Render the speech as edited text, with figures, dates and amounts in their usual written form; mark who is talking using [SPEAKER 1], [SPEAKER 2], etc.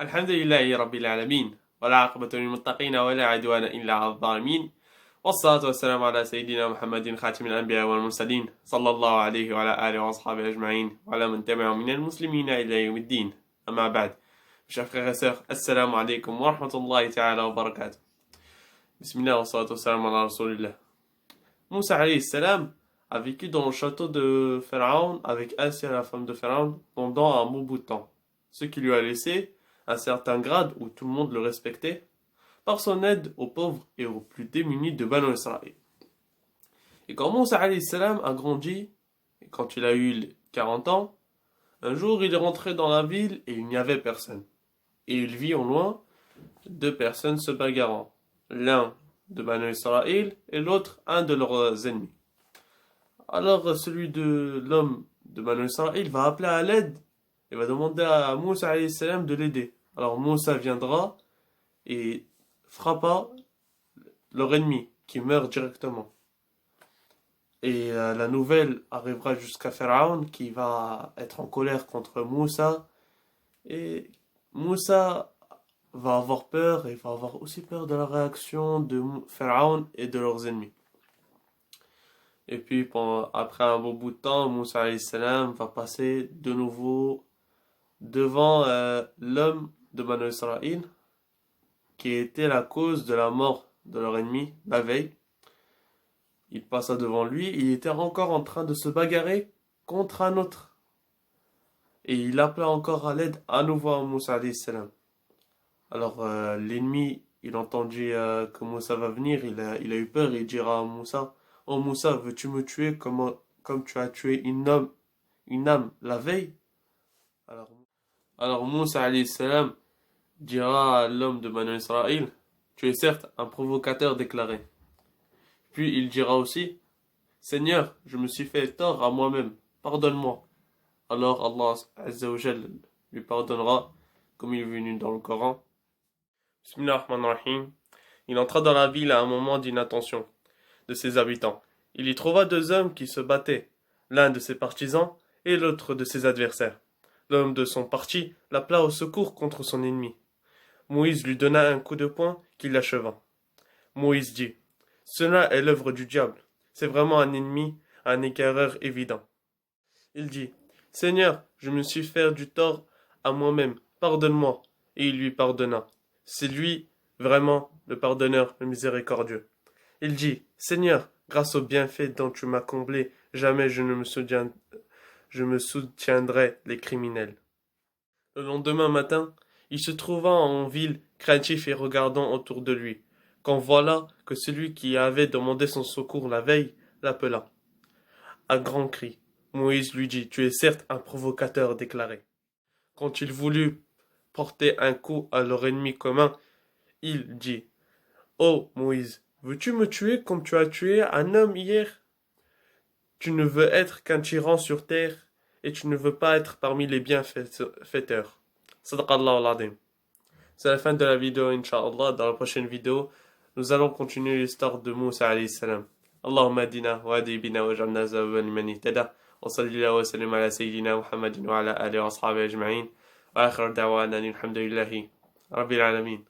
[SPEAKER 1] الحمد لله رب العالمين والعاقبة للمتقين ولا عدوان إلا على الظالمين والصلاة والسلام على سيدنا محمد خاتم الأنبياء والمرسلين صلى الله عليه وعلى آله وأصحابه أجمعين وعلى من تبعهم من المسلمين إلى يوم الدين أما بعد chers frères et sœurs, assalamu alaikum wa rahmatullahi ta'ala wa barakatuh. Bismillah wa salatu wa salam ala rasulillah. Moussa alayhi salam a vécu dans le château de Pharaon avec Assia, la femme de Pharaon, pendant un bon bout de temps. Ce qui lui a laissé un certain grade où tout le monde le respectait par son aide aux pauvres et aux plus démunis de Banu Israël. Et quand Moussa alayhi salam a grandi, et quand il a eu 40 ans, un jour il est rentré dans la ville et il n'y avait personne. Et il vit au loin deux personnes se bagarrant, l'un de Banu Israël et l'autre un de leurs ennemis. Alors celui de l'homme de Banu Israël va appeler à l'aide et va demander à Moussa alayhi salam de l'aider. Alors Moussa viendra et frappa leur ennemi qui meurt directement. Et la nouvelle arrivera jusqu'à Pharaon qui va être en colère contre Moussa et Moussa va avoir peur et va avoir aussi peur de la réaction de Pharaon et de leurs ennemis. Et puis après un bon bout de temps, Moussa alayhi salam va passer de nouveau devant l'homme de Banu Israël qui était la cause de la mort de leur ennemi la veille. Il passa devant lui et il était encore en train de se bagarrer contre un autre. Et il appela encore à l'aide à nouveau à Moussa alayhi salam. Alors l'ennemi, il entendit que Moussa va venir, il a eu peur et il dira à Moussa: Oh Moussa, veux-tu me tuer comme tu as tué une âme la veille? Alors Moussa alayhi salam dira à l'homme de Banu Israël: Tu es certes un provocateur déclaré. Puis il dira aussi: Seigneur, je me suis fait tort à moi-même, pardonne-moi. Alors Allah Azza wa Jal lui pardonnera, comme il est venu dans le Coran. Bismillahirrahmanirrahim. Il entra dans la ville à un moment d'inattention de ses habitants. Il y trouva deux hommes qui se battaient, l'un de ses partisans et l'autre de ses adversaires. L'homme de son parti l'appela au secours contre son ennemi. Moïse lui donna un coup de poing qui l'acheva. Moïse dit: Cela est l'œuvre du diable. C'est vraiment un ennemi, un égareur évident. Il dit: Seigneur, je me suis fait du tort à moi-même, pardonne-moi. Et il lui pardonna. C'est lui, vraiment, le pardonneur, le miséricordieux. Il dit: Seigneur, grâce au bienfait dont tu m'as comblé, jamais je me soutiendrai les criminels. Le lendemain matin, il se trouva en ville, craintif et regardant autour de lui, quand voilà que celui qui avait demandé son secours la veille l'appela. À grands cris, Moïse lui dit: Tu es certes un provocateur déclaré. Quand il voulut porter un coup à leur ennemi commun, il dit: Oh Moïse, veux-tu me tuer comme tu as tué un homme hier? Tu ne veux être qu'un tyran sur terre et tu ne veux pas être parmi les bienfaiteurs. Sadaqallahu al-Azim. C'est la fin de la vidéo, Inch'Allah. Dans la prochaine vidéo, nous allons continuer l'histoire de Moussa alayhi salam. Allahumma adina wa adi bina wa jalna zaban liman ihtada. Wa sallallahu wa sallim ala sayyidina Muhammadin wa ala alihi wa ashabihi ajma'in. Wa akhir da'wana alhamdulillahi rabbil alamin.